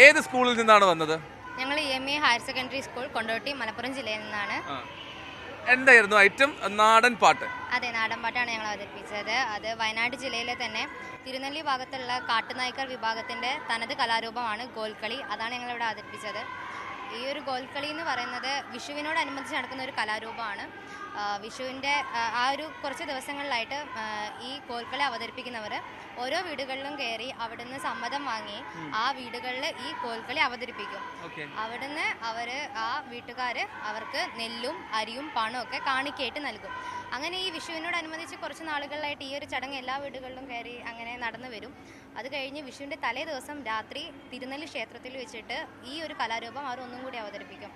ഏത് സ്കൂളിൽ നിന്നാണ് വന്നത്? ഞങ്ങൾ EMA higher secondary school Kondotty Malappuram ജില്ലയിൽ നിന്നാണ്. എന്തായിരുന്നു ഐറ്റം? നാടൻ പാട്ട്. അതെ, നാടൻ പാട്ടാണ് ഞങ്ങൾ അവതരിപ്പിച്ചത്. അത് വയനാട് ജില്ലയിലെ തന്നെ തിരുനെല്ലി ഭാഗത്തുള്ള കാട്ടുനായ്ക്കർ വിഭാഗത്തിന്റെ തനത് കലാരൂപമാണ് ഗോൽക്കളി. അതാണ് ഞങ്ങളിവിടെ അവതരിപ്പിച്ചത്. ഈ ഒരു ഗോൽക്കളി എന്ന് പറയുന്നത് വിഷുവിനോടനുബന്ധിച്ച് നടക്കുന്ന ഒരു കലാരൂപമാണ്. വിഷുവിൻ്റെ ആ ഒരു കുറച്ച് ദിവസങ്ങളിലായിട്ട് ഈ കോൽക്കളി അവതരിപ്പിക്കുന്നവർ ഓരോ വീടുകളിലും കയറി അവിടുന്ന് സമ്മതം വാങ്ങി ആ വീടുകളിൽ ഈ കോൽക്കളി അവതരിപ്പിക്കും. അവിടുന്ന് ആ വീട്ടുകാർ അവർക്ക് നെല്ലും അരിയും പണവും ഒക്കെ കാണിക്കയായിട്ട് നൽകും. അങ്ങനെ ഈ വിഷുവിനോടനുബന്ധിച്ച് കുറച്ച് നാളുകളിലായിട്ട് ഈ ഒരു ചടങ്ങ് എല്ലാ വീടുകളിലും കയറി അങ്ങനെ നടന്നു വരും. അത് കഴിഞ്ഞ് വിഷുവിൻ്റെ തലേ ദിവസം രാത്രി തിരുനെല്ലി ക്ഷേത്രത്തിൽ വെച്ചിട്ട് ഈ ഒരു കലാരൂപം അവർ ഒന്നും കൂടി അവതരിപ്പിക്കും.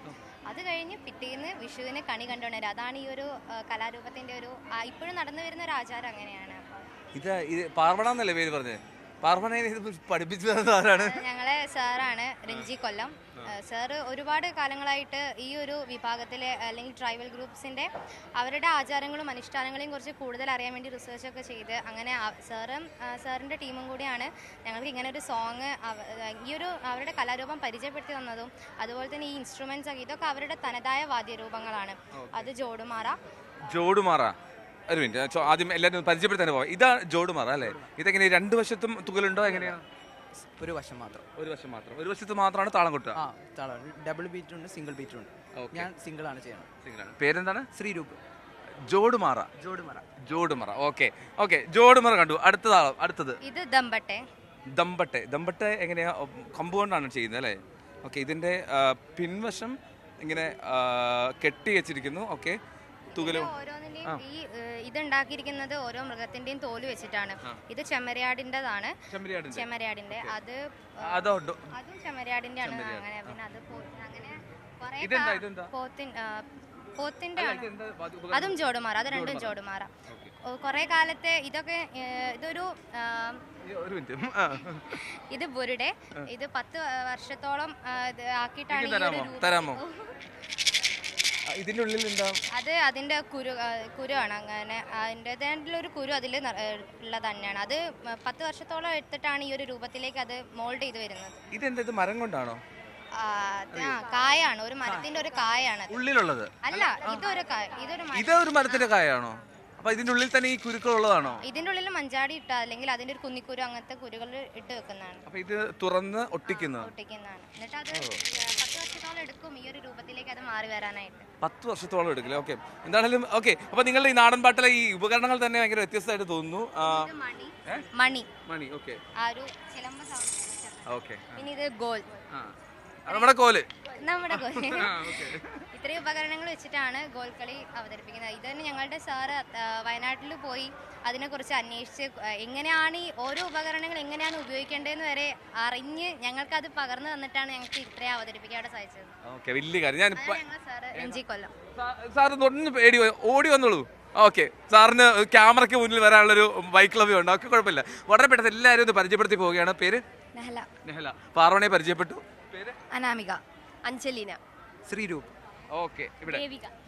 അത് കഴിഞ്ഞ് പിറ്റേന്ന് വിഷുവിനെ കണി കണ്ടുകൊണ്ടുവരും. അതാണ് ഈ ഒരു കലാരൂപത്തിൻ്റെ ഒരു ഇപ്പോഴും നടന്നു വരുന്ന ഒരു ആചാരം. അങ്ങനെയാണ്. ഇത് പാർവണ എന്നല്ലേ പേര് പറഞ്ഞത്? പാർവണയെ പഠിപ്പിച്ചു തന്നത് ആരാണ്? ഞങ്ങളെ സാറാണ്, രഞ്ജി കൊല്ലം സാറ്. ഒരുപാട് കാലങ്ങളായിട്ട് ഈ ഒരു വിഭാഗത്തിലെ അല്ലെങ്കിൽ ട്രൈബൽ ഗ്രൂപ്പ്സിൻ്റെ അവരുടെ ആചാരങ്ങളും അനുഷ്ഠാനങ്ങളെയും കുറിച്ച് കൂടുതൽ അറിയാൻ വേണ്ടി റിസർച്ചൊക്കെ ചെയ്ത് അങ്ങനെ സാറിൻ്റെ ടീമും കൂടിയാണ് ഞങ്ങൾക്ക് ഇങ്ങനെ ഒരു സോങ് ഈ ഒരു അവരുടെ കലാരൂപം പരിചയപ്പെടുത്തി തന്നതും. അതുപോലെ തന്നെ ഈ ഇൻസ്ട്രുമെൻറ്റ്സ് ഒക്കെ ഇതൊക്കെ അവരുടെ തനതായ വാദ്യരൂപങ്ങളാണ്. അത് ജോടുമാറ. ഒരു മിനിറ്റ്, ആദ്യം എല്ലാവരും പരിചയപ്പെടുത്താൻ പോവാം. ഇതാ ജോടുമാറ അല്ലേ? ഇതെങ്ങനെ രണ്ട് വശത്തും തുകലുണ്ടോ? എങ്ങനെയാണ്? ഒരു വശം മാത്രം. ഒരു വശത്ത് മാത്രമാണ് താളം കൊട്ടുക? ഡബിൾ ബീറ്റ് ഉണ്ട്, സിംഗിൾ ബീറ്റ് ഉണ്ട്. ഞാൻ സിംഗിൾ ആണ് ചെയ്യുന്നത്. പേരെന്താണ്? ശ്രീരൂപ്. ജോടുമാറ. ഓക്കെ. ജോടുമാറ കണ്ടു. അടുത്തത് ഇത് ദമ്പട്ടെ എങ്ങനെയാ? കമ്പുകൊണ്ടാണ് ചെയ്യുന്നത് അല്ലേ? ഓക്കെ. ഇതിന്റെ പിൻവശം ഇങ്ങനെ കെട്ടി വെച്ചിരിക്കുന്നു. ഓക്കെ. ഈ ഇതുണ്ടാക്കിയിരിക്കുന്നത് ഓരോ മൃഗത്തിന്റെയും തോല് വെച്ചിട്ടാണ്. ഇത് ചെമ്മരിയാടിൻ്റെതാണ്. ചെമ്മരിയാടിന്റെ അതും ചെമ്മരിയാടിന്റെ ആണ്. അങ്ങനെ പിന്നെ അത് അങ്ങനെ പോത്തിന്റെ അതും ജോടുമാറ. അത് രണ്ടും ജോടുമാറ. കുറെ കാലത്തെ ഇതൊക്കെ ഇത് ബുരുടെ. ഇത് 10 വർഷത്തോളം ആക്കിയിട്ടാണ് ഈ ഒരു തരാമോ? ഇതിന്റെ ഉള്ളിൽ എന്താ? അത് അതിന്റെ കുരുവാണ്. അങ്ങനെ അതിൻ്റെ ഒരു കുരു അതിൽ ഉള്ളത് തന്നെയാണ്. അത് 10 വർഷത്തോളം എടുത്തിട്ടാണ് ഈ ഒരു രൂപത്തിലേക്ക് അത് മോൾഡ് ചെയ്ത് വരുന്നത്. ഇതെന്താ? ഇത് മരം കൊണ്ടാണോ? കായാണ്, ഒരു മരത്തിന്റെ ഒരു കായാണ് ഉള്ളിലുള്ളത്. അല്ല, ഇതൊരു മരത്തിന്റെ കായാണോ? അപ്പൊ ഇതിന്റെ ഉള്ളിൽ തന്നെ ഈ കുരുക്കൾ ഉള്ളതാണോ? ഇതിന്റെ ഉള്ളിൽ മഞ്ചാടി ഇട്ട അല്ലെങ്കിൽ അതിന്റെ ഒരു കുന്നിക്കുരു അങ്ങനത്തെ കുരുകൾ ഇട്ട് വെക്കുന്നതാണ്. അപ്പൊ ഇത് തുറന്ന് ഒട്ടിക്കുന്നതാണ്. എന്നിട്ട് അത് 10 വർഷത്തോളം എടുക്കും ഈ ഒരു രൂപത്തിലേക്ക് അത് മാറി വരാനായിട്ട്. 10 വർഷത്തോളം എടുക്കില്ല. ഓക്കെ. എന്താണെങ്കിലും ഓക്കെ. അപ്പൊ നിങ്ങളുടെ ഈ നാടൻ പാട്ടിലെ ഈ ഉപകരണങ്ങൾ തന്നെ ഭയങ്കര വ്യത്യസ്തമായിട്ട് തോന്നുന്നു. മണി. ഓക്കെ. ആ ഒരു ചിലമ്പ സൗണ്ട്. ഓക്കെ. പിന്നെ ഇത് ഗോൽ. നമ്മുടെ കോല്. ഇത്രയും ഉപകരണങ്ങൾ വെച്ചിട്ടാണ് ഗോൽക്കളി അവതരിപ്പിക്കുന്നത്. ഇത് തന്നെ ഞങ്ങളുടെ സാറ് വയനാട്ടിൽ പോയി അതിനെക്കുറിച്ച് അന്വേഷിച്ച് എങ്ങനെയാണ് ഈ ഓരോ ഉപകരണങ്ങൾ എങ്ങനെയാണ് ഉപയോഗിക്കേണ്ടതെന്ന് വരെ അറിഞ്ഞ് ഞങ്ങൾക്കത് പകർന്നു തന്നിട്ടാണ് ഞങ്ങൾക്ക് ഇത്രയും അവതരിപ്പിക്കാൻ സാധിച്ചത്. വലിയ കാര്യം. സാറ് രഞ്ജി കൊല്ലം. സാറ് ഓടി വന്നോളൂ. ഓക്കെ. സാറിന് ക്യാമറയ്ക്ക് മുന്നിൽ വരാനുള്ളൊരു ബൈക്ക് ലഭ്യം ഉണ്ട്. ഒക്കെ കുഴപ്പമില്ല. വളരെ പെട്ടെന്ന് എല്ലാവരും ഒന്ന് പരിചയപ്പെടുത്തി പോവുകയാണ്. പേര്? നെഹല. പാർവണയെ പരിചയപ്പെട്ടു. പേര്? അനാമിക. അഞ്ജലീന. ശ്രീരൂപ്. ഓക്കെ. ഇവിടെ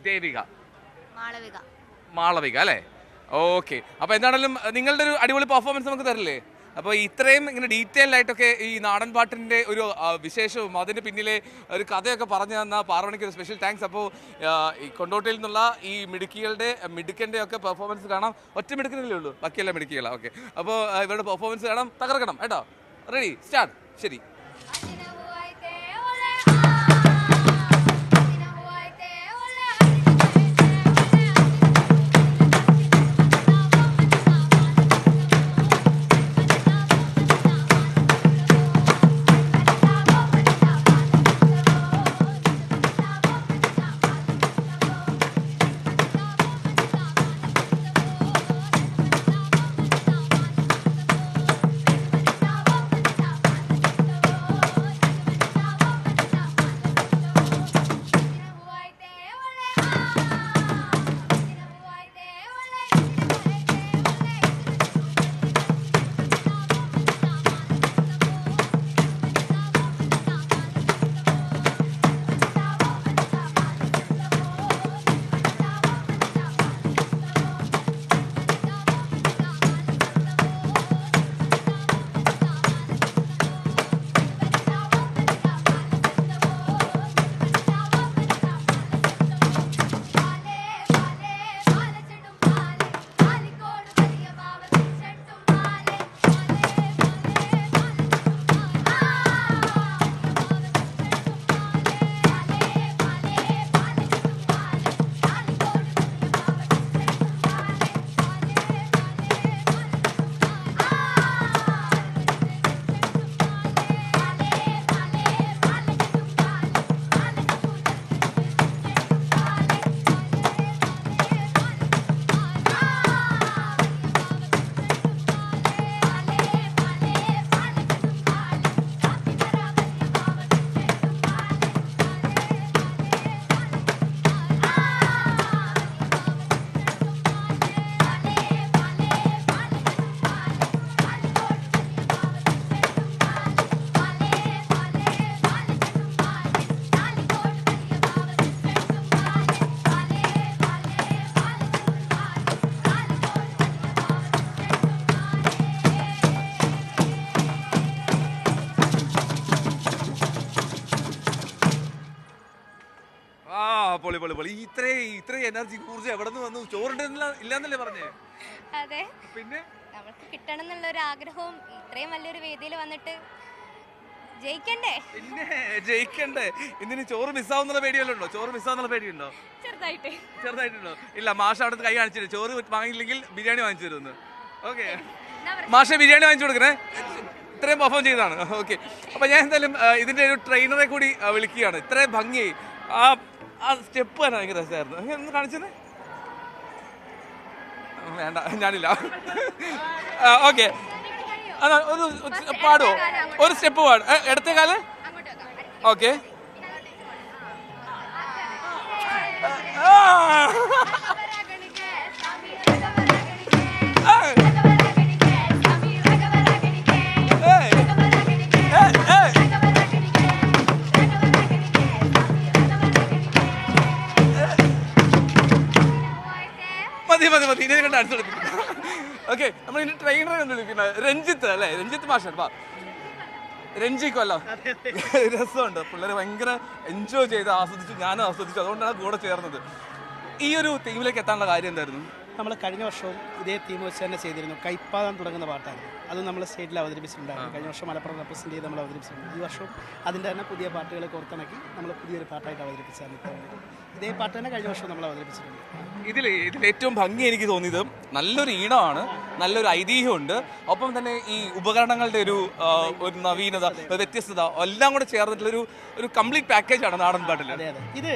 ദേവിക. മാളവിക അല്ലേ? ഓക്കെ. അപ്പോൾ എന്താണെങ്കിലും നിങ്ങളുടെ ഒരു അടിപൊളി പെർഫോമൻസ് നമുക്ക് തരില്ലേ? അപ്പോൾ ഇത്രയും ഇങ്ങനെ ഡീറ്റെയിൽ ആയിട്ടൊക്കെ ഈ നാടൻ പാട്ടിൻ്റെ ഒരു വിശേഷവും അതിൻ്റെ പിന്നിലെ ഒരു കഥയൊക്കെ പറഞ്ഞു തന്ന പാർവണിക്ക് ഒരു സ്പെഷ്യൽ താങ്ക്സ്. അപ്പോൾ ഈ കൊണ്ടോട്ടിയിൽ നിന്നുള്ള ഈ മിടുക്കൻ്റെ ഒക്കെ പെർഫോമൻസ് കാണാം. ഒറ്റ മിടുക്കനല്ലേ ഉള്ളൂ, ബാക്കിയെല്ലാം മിടുക്കികളാണ്. ഓക്കെ. അപ്പോൾ ഇവരുടെ പെർഫോമൻസ് കാണാം. തകർക്കണം കേട്ടോ. Ready, start. ശരി. പൊളി പൊളി പൊളി. ഇത്രയും എനർജി ഊർജ്ജം എവിടെ നിന്ന് വന്നു? ചോറുണ്ടെന്നില്ല ഇല്ലാന്നല്ലേ പറഞ്ഞേ? അതെ, പിന്നെ നമുക്ക് കിട്ടണം എന്നുള്ള ഒരു ആഗ്രഹവും ഇത്രയും വലിയൊരു വേദിയിൽ വന്നിട്ട് ജയിക്കണ്ടേ. പിന്നെ ജയിക്കണ്ടേ? ഇതിന് ചോറ് മിസ്സാവുന്നുള്ള പേടിയല്ലോ? ചോറ് മിസ്സാവുന്നുള്ള പേടിയുണ്ടോ? ചെറുതായിട്ടുണ്ടോ? ഇല്ല, മാഷ അവിടെ കൈ കാണിച്ചിട്ട് ചോറ് വാങ്ങിയില്ലെങ്കിൽ ബിരിയാണി വാങ്ങിച്ചു തരുമെന്ന്. ഓക്കെ, മാഷ ബിരിയാണി വാങ്ങിച്ചു കൊടുക്കണേ. ഇത്രയും പെർഫോം ചെയ്തതാണ്. ഓക്കെ, അപ്പൊ ഞാൻ എന്തായാലും ഇതിന്റെ ഒരു ട്രെയിനറെ കൂടി വിളിക്കുകയാണ്. ഇത്രയും ഭംഗി ആ സ്റ്റെപ്പ് തന്നെ ഭയങ്കര രസമായിരുന്നു. ഒന്ന് കാണിച്ചത് വേണ്ട, ഞാനില്ല. ഓക്കെ, ഒരു പാടുവോ? ഒരു സ്റ്റെപ്പ് പാടും. ഇടത്തെ കാല്. ഓക്കെ, മതി ഇനി കണ്ട് ഡാൻസ് കളിപ്പിക്കുന്നു. ഓക്കെ, നമ്മൾ ഇനി ട്രെയിനറെ കണ്ട് വിളിക്കുന്നത് രഞ്ജിത്ത് അല്ലേ? രഞ്ജിത്ത് മാഷ് രഞ്ജിക്കല്ലോ. രസമുണ്ട്, പിള്ളേർ ഭയങ്കര എൻജോയ് ചെയ്ത് ആസ്വദിച്ചു, ഞാനും ആസ്വദിച്ചു. അതുകൊണ്ടാണ് കൂടെ ചേർന്നത്. ഈ ഒരു ടീമിലേക്ക് എത്താനുള്ള കാര്യം എന്തായിരുന്നു? നമ്മൾ കഴിഞ്ഞ വർഷവും ഇതേ തീം വെച്ച് തന്നെ ചെയ്തിരുന്നു. കൈപ്പാതാൻ തുടങ്ങുന്ന പാട്ടായിരുന്നു. അത് നമ്മൾ സ്റ്റേറ്റിൽ അവതരിപ്പിച്ചിട്ടുണ്ടായിരുന്നു. കഴിഞ്ഞ വർഷം മലപ്പുറം റെപ്രസെൻറ്റ് ചെയ്ത് നമ്മൾ അവതരിപ്പിച്ചിട്ടുണ്ട്. ഈ വർഷവും അതിൻ്റെ തന്നെ പുതിയ പാട്ടുകളെ കോർത്തിണക്കി നമ്മൾ പുതിയൊരു പാട്ടായിട്ട് അവതരിപ്പിച്ചായിരുന്നു. ഇതേ പാട്ട് തന്നെ കഴിഞ്ഞ വർഷം നമ്മൾ അവതരിപ്പിച്ചിട്ടുണ്ട്. ഇതിൽ ഏറ്റവും ഭംഗി എനിക്ക് തോന്നിയത് നല്ലൊരു ഈണമാണ്, നല്ലൊരു ഐതിഹ്യമുണ്ട്, ഒപ്പം തന്നെ ഈ ഉപകരണങ്ങളുടെ ഒരു നവീനത, വ്യത്യസ്തത എല്ലാം കൂടെ ചേർന്നിട്ടുള്ളൊരു കംപ്ലീറ്റ് പാക്കേജാണ് നാടൻ പാട്ടിൽ. അതെ അതെ,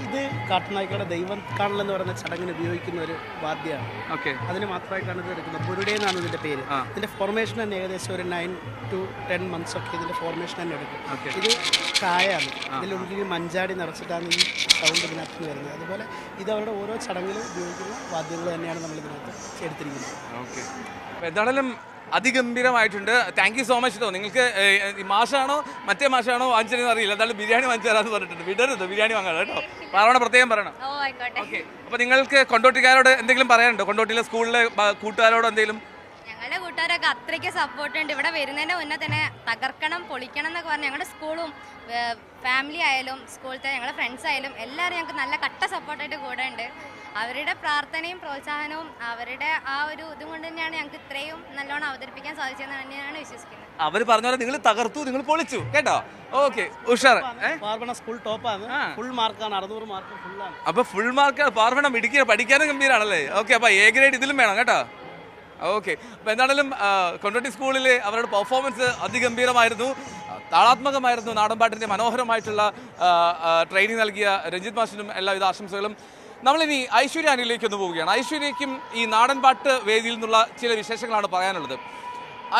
ഇത് കാട്ടുനായ്ക്കളുടെ ദൈവം കാണലെന്ന് പറയുന്ന ചടങ്ങിന് ഉപയോഗിക്കുന്ന ഒരു വാദ്യമാണ്. ഓക്കെ, അതിന് മാത്രമായിട്ടാണ് ഇത് എടുക്കുന്നത്. പൊരുടേ എന്നാണ് ഇതിൻ്റെ പേര്. ഇതിൻ്റെ ഫോർമേഷൻ തന്നെ ഏകദേശം ഒരു 9 to 10 months ഒക്കെ ഇതിൻ്റെ ഫോർമേഷൻ തന്നെ എടുക്കും. ഇത് കായാണ്, ഇതിലുള്ളിൽ മഞ്ചാടി നിറച്ചിട്ടാണ് ഈ സൗണ്ട് ഇതിനകത്ത് വരുന്നത്. അതുപോലെ ഇത് അവരുടെ ഓരോ ചടങ്ങിലും ഉപയോഗിക്കുന്ന വാദ്യങ്ങൾ തന്നെയാണ് നമ്മൾ ഇതിനകത്ത് എടുത്തിരിക്കുന്നത്. ഓക്കെ, എന്താണെങ്കിലും അതിഗംഭീരമായിട്ടുണ്ട്. Thank you so much. നിങ്ങൾക്ക് മാഷാണോ മറ്റേ മാഷാണോ വാങ്ങിച്ചതെന്ന് അറിയില്ല, എന്തായാലും ബിരിയാണി വാങ്ങിച്ചു തരാമെന്ന് പറഞ്ഞിട്ടുണ്ട്. വിടരുത്, ബിരിയാണി വാങ്ങാം കേട്ടോ. പറയണം, പ്രത്യേകം പറയണം. ഓക്കെ, അപ്പോൾ നിങ്ങൾക്ക് കൊണ്ടോട്ടിക്കാരോട് എന്തെങ്കിലും പറയാനുണ്ടോ? കൊണ്ടോട്ടിയിലെ സ്കൂളിലെ കൂട്ടുകാരോട് എന്തെങ്കിലും? ഞങ്ങളുടെ കൂട്ടുകാരൊക്കെ അത്രയ്ക്ക് സപ്പോർട്ട് ഉണ്ട്. ഇവിടെ വരുന്നതിൻ്റെ മുന്നേ തന്നെ തകർക്കണം, പൊളിക്കണം എന്നൊക്കെ പറഞ്ഞ് ഞങ്ങളുടെ സ്കൂളും ഫാമിലി ആയാലും സ്കൂളിലത്തെ ഞങ്ങളുടെ ഫ്രണ്ട്സ് ആയാലും എല്ലാവരും ഞങ്ങൾക്ക് നല്ല കട്ട സപ്പോർട്ടായിട്ട് കൂടെ ഉണ്ട്. അവരുടെ പ്രാർത്ഥനയും പ്രോത്സാഹനവും അവരുടെ ആ ഒരു ഇതും കൊണ്ട് തന്നെയാണ് ഞങ്ങൾക്ക് ഇത്രയും നല്ലോണം അവതരിപ്പിക്കാൻ സാധിച്ചതെന്ന് തന്നെയാണ് വിശ്വസിക്കുന്നത്. അവർ പറഞ്ഞ പോലെ നിങ്ങൾ തകർത്തു, നിങ്ങൾ പൊളിച്ചു കേട്ടോ. ഓക്കെ, ഉഷാർ. പാർവണ സ്കൂൾ ടോപ്പാണ്, ഫുൾ മാർക്കാണ്, 600 മാർക്ക് ഫുള്ളാണ്. അപ്പൊ ഫുൾ മാർക്കാണ്. പാർവണം ഇടുക്കി, പഠിക്കാനും ഗംഭീരാണല്ലേ? ഓക്കെ, അപ്പൊ A ഗ്രേഡ് ഇതിലും വേണം കേട്ടോ. ഓക്കെ, അപ്പോൾ എന്താണെങ്കിലും കൊണ്ടോട്ടി സ്കൂളിൽ അവരുടെ പെർഫോമൻസ് അതിഗംഭീരമായിരുന്നു, താളാത്മകമായിരുന്നു. നാടൻപാട്ടിൻ്റെ മനോഹരമായിട്ടുള്ള ട്രെയിനിങ് നൽകിയ രഞ്ജിത്ത് മാഷിനും എല്ലാവിധ ആശംസകളും. നമ്മളിനി ഐശ്വര്യ അനിലേക്ക് ഒന്ന് പോവുകയാണ്. ഐശ്വര്യയ്ക്കും ഈ നാടൻപാട്ട് വേദിയിൽ നിന്നുള്ള ചില വിശേഷങ്ങളാണ് പറയാനുള്ളത്.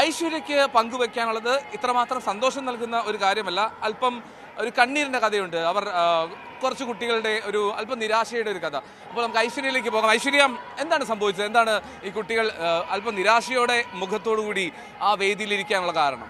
ഐശ്വര്യയ്ക്ക് പങ്കുവയ്ക്കാനുള്ളത് ഇത്രമാത്രം സന്തോഷം നൽകുന്ന ഒരു കാര്യമല്ല, അല്പം ഒരു കണ്ണീരിൻ്റെ കഥയുണ്ട്. അവർ കുറച്ച് കുട്ടികളുടെ ഒരു അല്പം നിരാശയുടെ ഒരു കഥ. അപ്പോൾ നമുക്ക് ഐശ്വര്യയിലേക്ക് പോകാം. ഐശ്വര്യ, എന്താണ് സംഭവിച്ചത്? എന്താണ് ഈ കുട്ടികൾ അല്പം നിരാശയോടെ മുഖത്തോടു കൂടി ആ വേദിയിലിരിക്കാനുള്ള കാരണം?